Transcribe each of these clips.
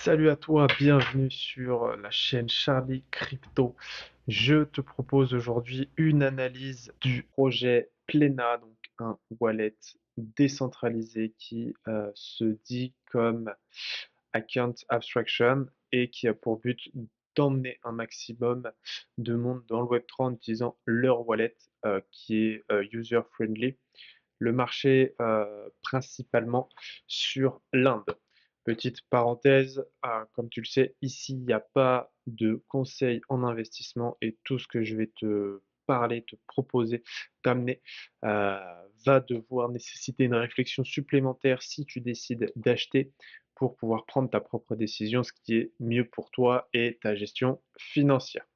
Salut à toi, bienvenue sur la chaîne Charlie Crypto. Je te propose aujourd'hui une analyse du projet Plena, donc un wallet décentralisé qui se dit comme Account Abstraction et qui a pour but d'emmener un maximum de monde dans le Web3 en utilisant leur wallet qui est user-friendly. Le marché principalement sur l'Inde. Petite parenthèse, comme tu le sais, ici, il n'y a pas de conseils en investissement et tout ce que je vais te parler, te proposer, t'amener, va devoir nécessiter une réflexion supplémentaire si tu décides d'acheter pour pouvoir prendre ta propre décision, ce qui est mieux pour toi et ta gestion financière.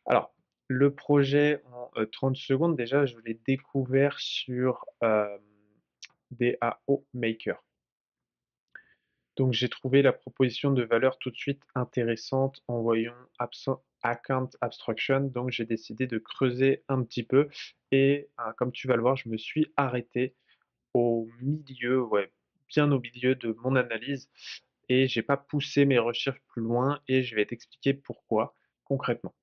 Alors, le projet en 30 secondes, déjà, je l'ai découvert sur DAO Maker. Donc j'ai trouvé la proposition de valeur tout de suite intéressante en voyant Account Abstraction, donc j'ai décidé de creuser un petit peu et comme tu vas le voir, je me suis arrêté au milieu, ouais, bien au milieu de mon analyse et j'ai pas poussé mes recherches plus loin et je vais t'expliquer pourquoi concrètement.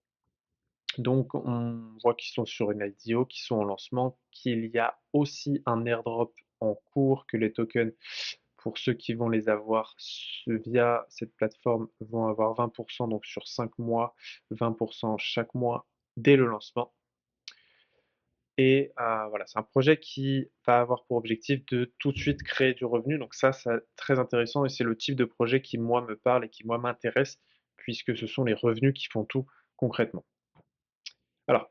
Donc on voit qu'ils sont sur une IDO, qu'ils sont en lancement, qu'il y a aussi un airdrop en cours, que les tokens, pour ceux qui vont les avoir via cette plateforme, vont avoir 20%, donc sur 5 mois, 20% chaque mois dès le lancement. Et voilà, c'est un projet qui va avoir pour objectif de tout de suite créer du revenu. Donc ça, c'est très intéressant et c'est le type de projet qui, moi, me parle et qui, moi, m'intéresse, puisque ce sont les revenus qui font tout concrètement. Alors,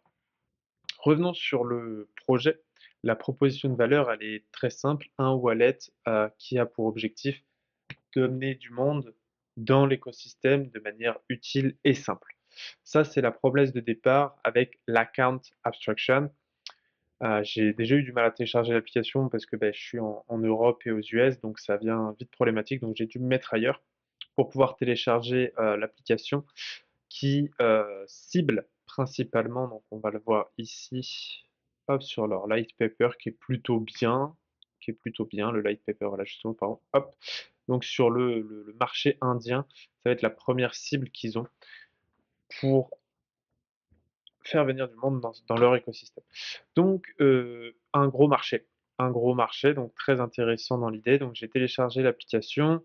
revenons sur le projet. La proposition de valeur, elle est très simple. Un wallet qui a pour objectif d'amener du monde dans l'écosystème de manière utile et simple. Ça, c'est la promesse de départ avec l'account abstraction. J'ai déjà eu du mal à télécharger l'application parce que je suis en Europe et aux US, donc ça vient vite problématique. Donc j'ai dû me mettre ailleurs pour pouvoir télécharger l'application qui cible principalement, donc on va le voir ici, hop, sur leur light paper qui est plutôt bien, le light paper, voilà justement, pardon, hop. Donc sur le marché indien, ça va être la première cible qu'ils ont pour faire venir du monde dans leur écosystème. Donc un gros marché, donc très intéressant dans l'idée. Donc j'ai téléchargé l'application,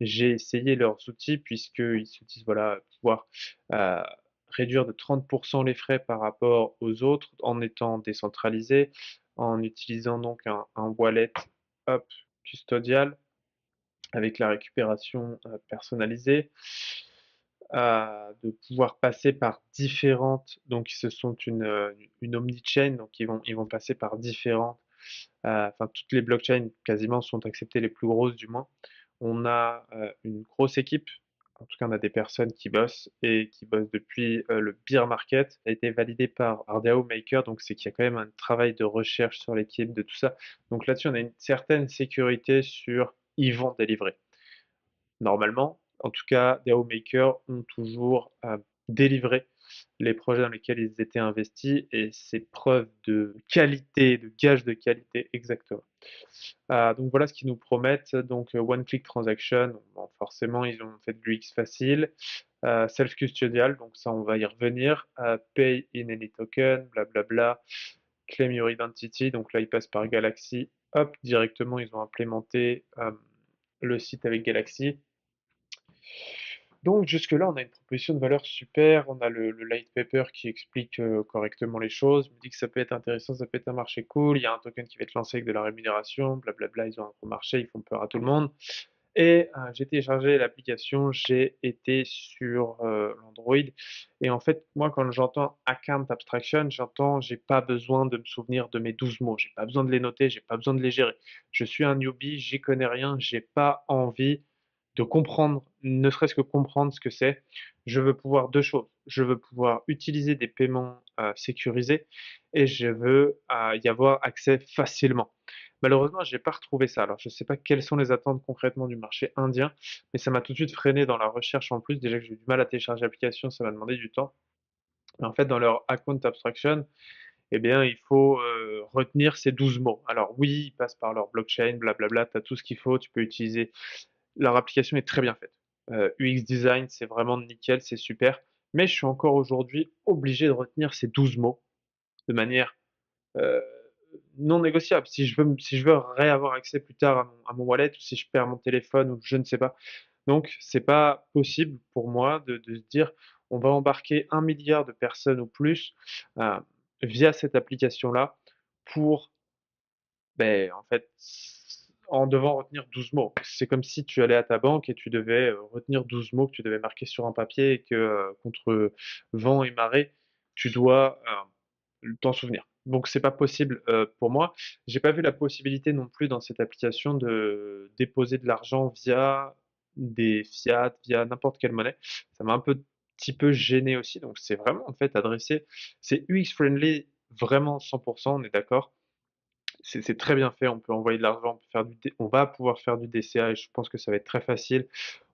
j'ai essayé leurs outils puisqu'ils se disent voilà pouvoir euh, réduire de 30% les frais par rapport aux autres en étant décentralisé, en utilisant donc un wallet hop, custodial avec la récupération personnalisée, de pouvoir passer par différentes, donc ce sont une omni-chain, donc ils vont passer par différentes, enfin toutes les blockchains quasiment sont acceptées, les plus grosses du moins. On a une grosse équipe, en tout cas on a des personnes qui bossent et qui bossent depuis le bear market, ça a été validé par Ardao Maker, donc c'est qu'il y a quand même un travail de recherche sur l'équipe, de tout ça. Donc là-dessus on a une certaine sécurité sur ils vont délivrer. Normalement, en tout cas, DAO Maker ont toujours délivré les projets dans lesquels ils étaient investis et c'est preuve de qualité, de gage de qualité exactement. Donc voilà ce qu'ils nous promettent. Donc one click transaction, bon, forcément ils ont fait de l'UX facile. Self custodial, donc ça on va y revenir. Pay in any token, blablabla. Claim your identity, donc là ils passent par Galaxy. Hop, directement ils ont implémenté le site avec Galaxy. Donc jusque-là, on a une proposition de valeur super, on a le light paper qui explique correctement les choses, me dit que ça peut être intéressant, ça peut être un marché cool, il y a un token qui va être lancé avec de la rémunération, blablabla, ils ont un gros marché, ils font peur à tout le monde. Et j'ai téléchargé l'application, j'ai été sur l'Android, et en fait, moi quand j'entends Account Abstraction, j'entends j'ai pas besoin de me souvenir de mes 12 mots, j'ai pas besoin de les noter, j'ai pas besoin de les gérer. Je suis un newbie, j'y connais rien, j'ai pas envie de comprendre, ne serait-ce que comprendre ce que c'est. Je veux pouvoir deux choses. Je veux pouvoir utiliser des paiements sécurisés et je veux y avoir accès facilement. Malheureusement, j'ai pas retrouvé ça. Alors, je sais pas quelles sont les attentes concrètement du marché indien, mais ça m'a tout de suite freiné dans la recherche en plus. Déjà que j'ai eu du mal à télécharger l'application, ça m'a demandé du temps. Mais en fait, dans leur account abstraction, eh bien, il faut retenir ces 12 mots. Alors oui, ils passent par leur blockchain, blablabla, tu as tout ce qu'il faut, tu peux utiliser leur application est très bien faite. UX design, c'est vraiment nickel, c'est super, mais je suis encore aujourd'hui obligé de retenir ces 12 mots de manière, heu, non négociable. Si je veux réavoir accès plus tard à mon wallet ou si je perds mon téléphone ou je ne sais pas. Donc c'est pas possible pour moi de se dire: «On va embarquer 1 milliard de personnes ou plus, heu, via cette application-là pour beh, en fait, en devant retenir 12 mots. C'est comme si tu allais à ta banque et tu devais, retenir 12 mots que tu devais marquer sur un papier et que, contre vent et marée, tu dois, t'en souvenir. Donc c'est pas possible, pour moi. J'ai pas vu la possibilité non plus dans cette application de déposer de l'argent via des fiat, via n'importe quelle monnaie. Ça m'a un petit peu gêné aussi, donc c'est vraiment en fait adressé c'est UX friendly vraiment 100 on est d'accord. C'est très bien fait, on peut envoyer de l'argent, on va pouvoir faire du DCA et je pense que ça va être très facile.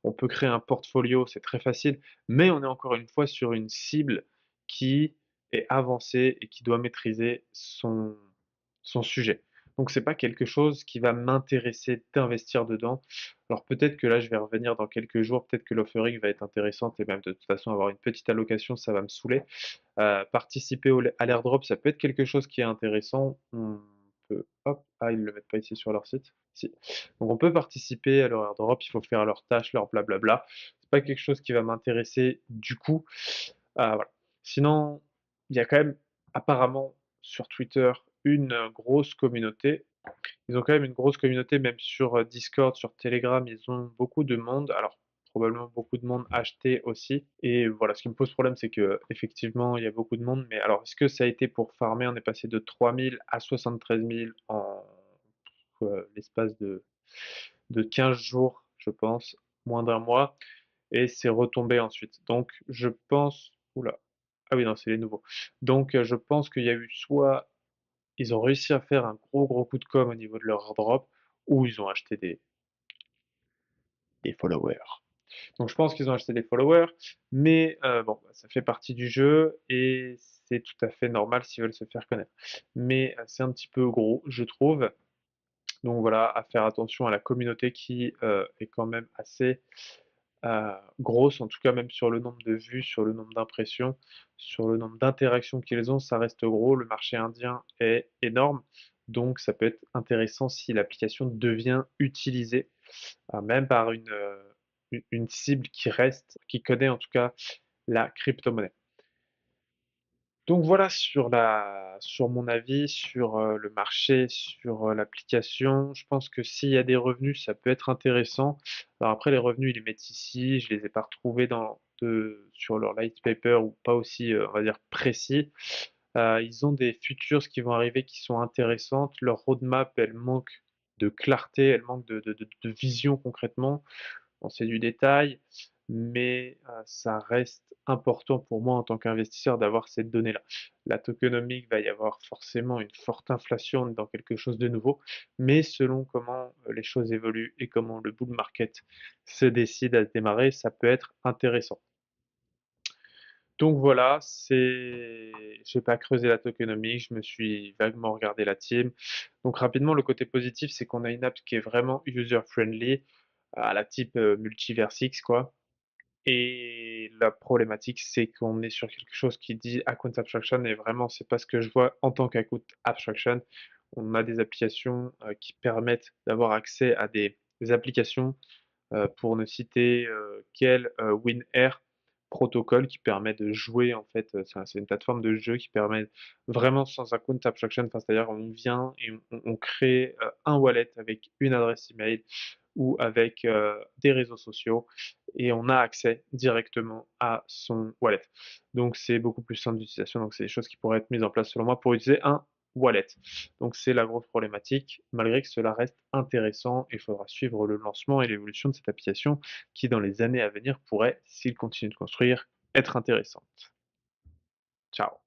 On peut créer un portfolio, c'est très facile, mais on est encore une fois sur une cible qui est avancée et qui doit maîtriser son sujet. Donc c'est pas quelque chose qui va m'intéresser d'investir dedans. Alors peut-être que là, je vais revenir dans quelques jours, peut-être que l'offering va être intéressante et même de toute façon avoir une petite allocation, ça va me saouler. Participer à l'airdrop, ça peut être quelque chose qui est intéressant. On peut hop, ah, ils le mettent pas ici sur leur site? Si. Donc on peut participer à leur airdrop, il faut faire leurs tâches, leur blablabla. C'est pas quelque chose qui va m'intéresser du coup. Voilà. Sinon, il y a quand même apparemment sur Twitter une, grosse communauté. Ils ont quand même une grosse communauté, même sur, Discord, sur Telegram, ils ont beaucoup de monde. Alors, probablement beaucoup de monde acheté aussi et voilà, ce qui me pose problème, c'est que effectivement il y a beaucoup de monde, mais alors est-ce que ça a été pour farmer? On est passé de 3 000 à 73 000 en, l'espace de 15 jours, je pense, moins d'un mois et c'est retombé ensuite. Donc je pense oula, ah oui, non, c'est les nouveaux. Donc je pense qu'il y a eu soit ils ont réussi à faire un gros coup de com' au niveau de leur airdrop ou ils ont acheté des followers. Donc je pense qu'ils ont acheté des followers, mais bon, bah, ça fait partie du jeu et c'est tout à fait normal s'ils veulent se faire connaître. Mais c'est un petit peu gros, je trouve. Donc voilà, à faire attention à la communauté qui, est quand même assez, grosse, en tout cas même sur le nombre de vues, sur le nombre d'impressions, sur le nombre d'interactions qu'ils ont, ça reste gros. Le marché indien est énorme, donc ça peut être intéressant si l'application devient utilisée, même par une cible qui reste, qui connaît en tout cas la crypto-monnaie. Donc voilà sur mon avis, sur, le marché, sur, l'application. Je pense que s'il y a des revenus, ça peut être intéressant. Alors après les revenus, ils les mettent ici, je les ai pas retrouvés sur leur light paper ou pas aussi, on va dire précis. Ils ont des futures qui vont arriver qui sont intéressantes. Leur roadmap, elle manque de clarté, elle manque de vision concrètement. Bon, c'est du détail, mais ça reste important pour moi en tant qu'investisseur d'avoir cette donnée-là. La tokenomics, va y avoir forcément une forte inflation dans quelque chose de nouveau, mais selon comment, les choses évoluent et comment le bull market se décide à démarrer, ça peut être intéressant. Donc voilà, j'ai pas creusé la tokenomics, je me suis vaguement regardé la team. Donc rapidement, le côté positif, c'est qu'on a une app qui est vraiment user friendly, à la type, Multiversix quoi. Et la problématique, c'est qu'on est sur quelque chose qui dit account abstraction et vraiment, c'est pas ce que je vois en tant qu'account abstraction. On a des applications, qui permettent d'avoir accès à des applications, pour ne citer, WinR Protocol qui permet de jouer en fait, c'est une plateforme de jeu qui permet vraiment sans account abstraction, enfin c'est-à-dire on vient et on crée, un wallet avec une adresse email ou avec, des réseaux sociaux et on a accès directement à son wallet. Donc c'est beaucoup plus simple d'utilisation, donc c'est des choses qui pourraient être mises en place selon moi pour utiliser un wallet. Donc c'est la grosse problématique, malgré que cela reste intéressant, il faudra suivre le lancement et l'évolution de cette application qui dans les années à venir pourrait, s'il continue de construire, être intéressante. Ciao.